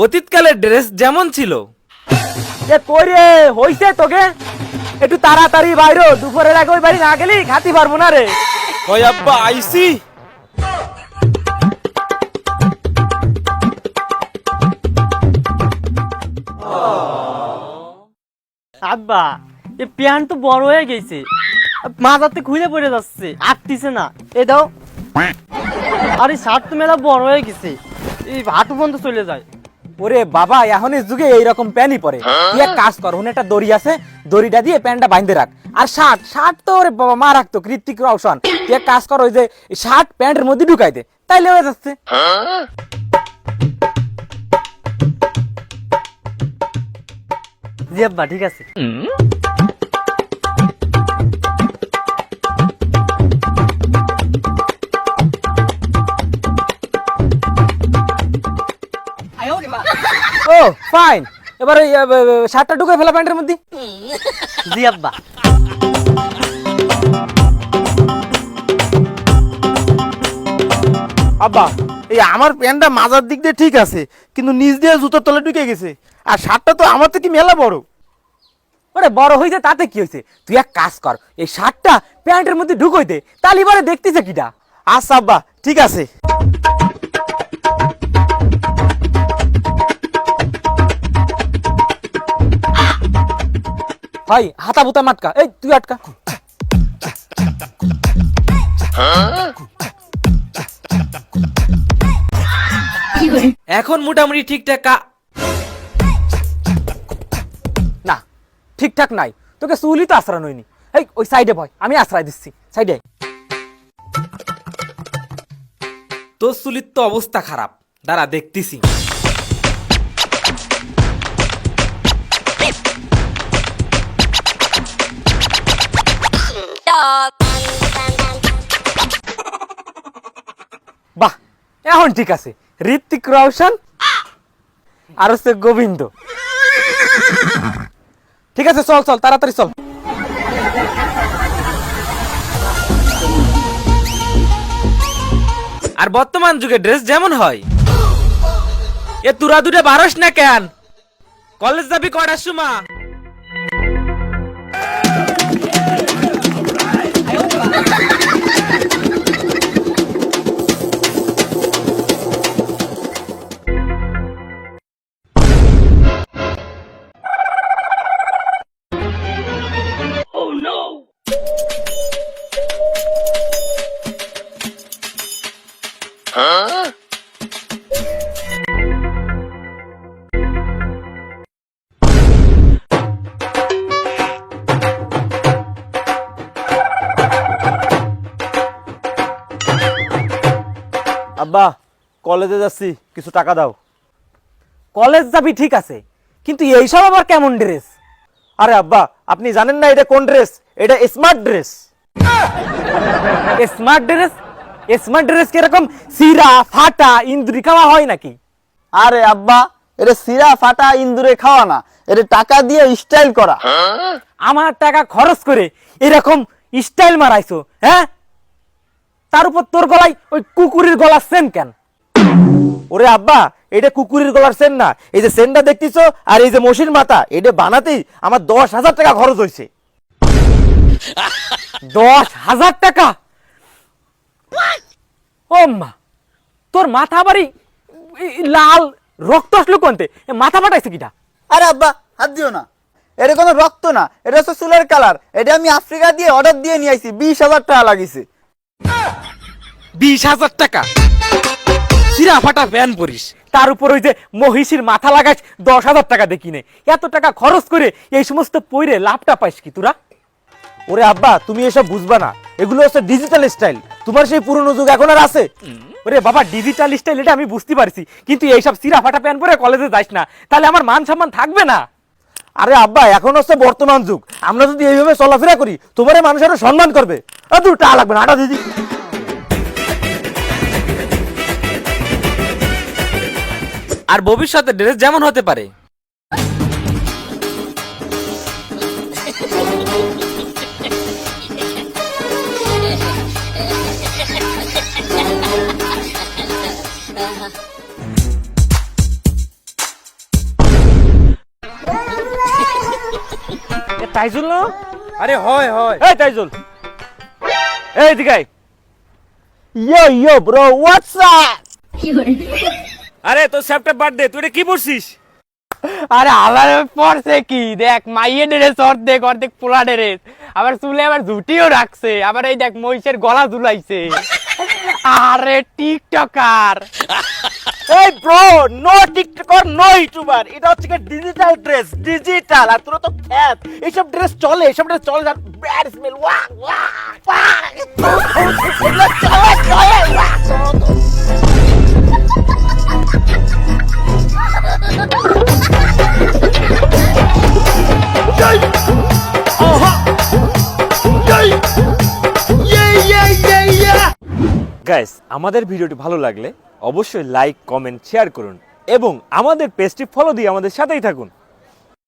অতীতকালের dress যেমন ছিল। এ কইরে হইছে তোকে, একটু তাড়াতাড়ি বাইরো, দুপুরের আগে ওই বাড়ি না গেলি খাতি পারবো না রে। কই আব্বা আইসি। আব্বা এই প্যান্ট তো বড় হয়ে গেছে, মাথাতে খুলে পড়ে যাচ্ছে, আটতিছে না। এ দাও। আরে শার্ট তো মেলা বড় হয়ে গেছে, এই হাঁটু পর্যন্ত চলে যায়। ওরে বাবা, এখনের যুগে এইরকম প্যান্টই পরে। তুই এক কাজ কর, ওখানে একটা দড়ি আছে, দড়িটা দিয়ে প্যান্টটা বাইন্ধে রাখ। আর শার্ট শার্ট তো ওরে বাবা মা রাখতো, কৃত্তিক রওশন। তুই এক কাজ কর, ওই যে শার্ট প্যান্টের মধ্যে ঢুকাই দে, তাইলে হয়ে যাচ্ছে। জি আব্বা ঠিক আছে। ও ফাইন, এবার ওই শার্টটা ঢুকাই ফেলা প্যান্টের মধ্যে। জি আব্বা। আব্বা এই আমার প্যান্টটা মাজার দিক দিয়ে ঠিক আছে, কিন্তু নিচ দিয়ে জুতোর তলে ঢুকে গেছে। আর শার্টটা তো আমার থেকে মেলা বড়। ওরে বড় হয়েছে তাতে কি হয়েছে? তুই এক কাজ কর, এই শার্টটা প্যান্টের মধ্যে ঢুকোই দে, তাহলে এবারে দেখতেছে কিটা। আচ্ছা আব্বা ঠিক আছে। হয় হাতা বুতা মাটকা, এই তুই আটকা। এখন মোটামুটি ঠিকঠাক না ঠিকঠাক নাই, তোকে চুলই তো আশ্রয় নইনি। এই ওই সাইডে ভয়, আমি আশ্রয় দিচ্ছি, সাইডে। তোর চুলির তো অবস্থা খারাপ, দাঁড়া দেখতেছি। বাহ, এখন ঠিক আছে। ঋত্বিক রওশন আর হচ্ছে গোবিন্দ। ঠিক আছে, চল চল তাড়াতাড়ি চল। আর বর্তমান যুগে ড্রেস যেমন হয়, এ তুরা দুটো বারস না কেন? কলেজ যাবি কটার সময়? আব্বা কলেজে যাচ্ছি, কিছু টাকা দাও। কলেজ যাবি ঠিক আছে, কিন্তু এইসব আবার কেমন ড্রেস? আরে আব্বা আপনি জানেন না এটা কোন ড্রেস? এটা smart dress. Smart dress? Smart dress কিরকম সিরা ফাটা ইন্দুরি খাওয়া হয় নাকি? আরে আব্বা এটা সিরা ফাটা ইন্দুরে খাওয়া না, এটা টাকা দিয়ে স্টাইল করা। আমার টাকা খরচ করে এরকম স্টাইল মারাইছো, হ্যাঁ? তার উপর তোর গলায় ওই কুকুরের গলার চেন কেন? ওরে আব্বা এটা কুকুরের গলার চেন না, এই যে চেনটা দেখতেছো আর এই যে মশির মাথা, এটা বানাতেই আমার 10,000 টাকা খরচ হয়েছে। 10,000 টাকা? ও মা, তোর মাথা বাড়ি লাল, রক্ত আসলো কোনতে? মাথা ফাটাইছে কিটা? আরে আব্বা হাত দিও না, এটা কোনো রক্ত না, এটা হচ্ছে চুলের কালার। এটা আমি আফ্রিকা দিয়ে অর্ডার দিয়ে নিয়ে আইছি, 20,000 টাকা লাগিছে। 20,000 টাকা? সিরা ফাটা প্যান পরিস, তার উপর ওই যে মহিষীর মাথা লাগাইস 10,000 টাকা দেখি নে। এত টাকা খরচ করে এই সমস্ত পইরে লাভটা পাইস কি তোরা? ওরে আব্বা তুমি এসব বুঝবা না, এগুলো হচ্ছে ডিজিটাল স্টাইল। তোমার সেই পুরনো যুগ এখন আর আছে? ওরে বাবা, ডিজিটাল স্টাইল এটা আমি বুঝতে পারছি, কিন্তু এইসব সিরা ফাটা প্যান্ট পরে কলেজে যাইস না, তাহলে আমার মান সম্মান থাকবে না। আরে আব্বা এখন হচ্ছে বর্তমান যুগ, আমরা যদি এইভাবে চলাফেরা করি তোমারে মানুষ আরো সম্মান করবে। দূর টাকা লাগবে না, আটা দিদি। আর ভবিষ্যতে ড্রেস যেমন হতে পারে। তাইজুল না? আরে হয় হয় এই তাইজুল, এই দিকাই। ইয়ো ব্রো, হোয়াটস আপ? আরে তো সেপ্টেম্বর বার্থডে, তুই এটা কি পড়ছিস? আরে আবার পড়ছে কি দেখ, মাইয়ে ড্রেস অর্ধেক অর্ধেক পোলা ড্রেস, আবার চুলে আবার ঝুটিও রাখছে, আবার এই দেখ মহিষের গলা ঝুলাইছে। আরে টিকটকার। এই bro, no TikToker no YouTuber, এটা হচ্ছে ডিজিটাল ড্রেস, ডিজিটাল। আর তোরা তো খ্যাত, এইসব ড্রেস চলে, এইসব ড্রেস চলে, যার bad smell, walk walk walk, এগুলো চলে চলে, ওয়াক। গাইস, আমাদের ভিডিওটি ভালো লাগলে অবশ্যই লাইক, কমেন্ট, শেয়ার করুন এবং আমাদের পেজটি ফলো দিয়ে আমাদের সাথেই থাকুন।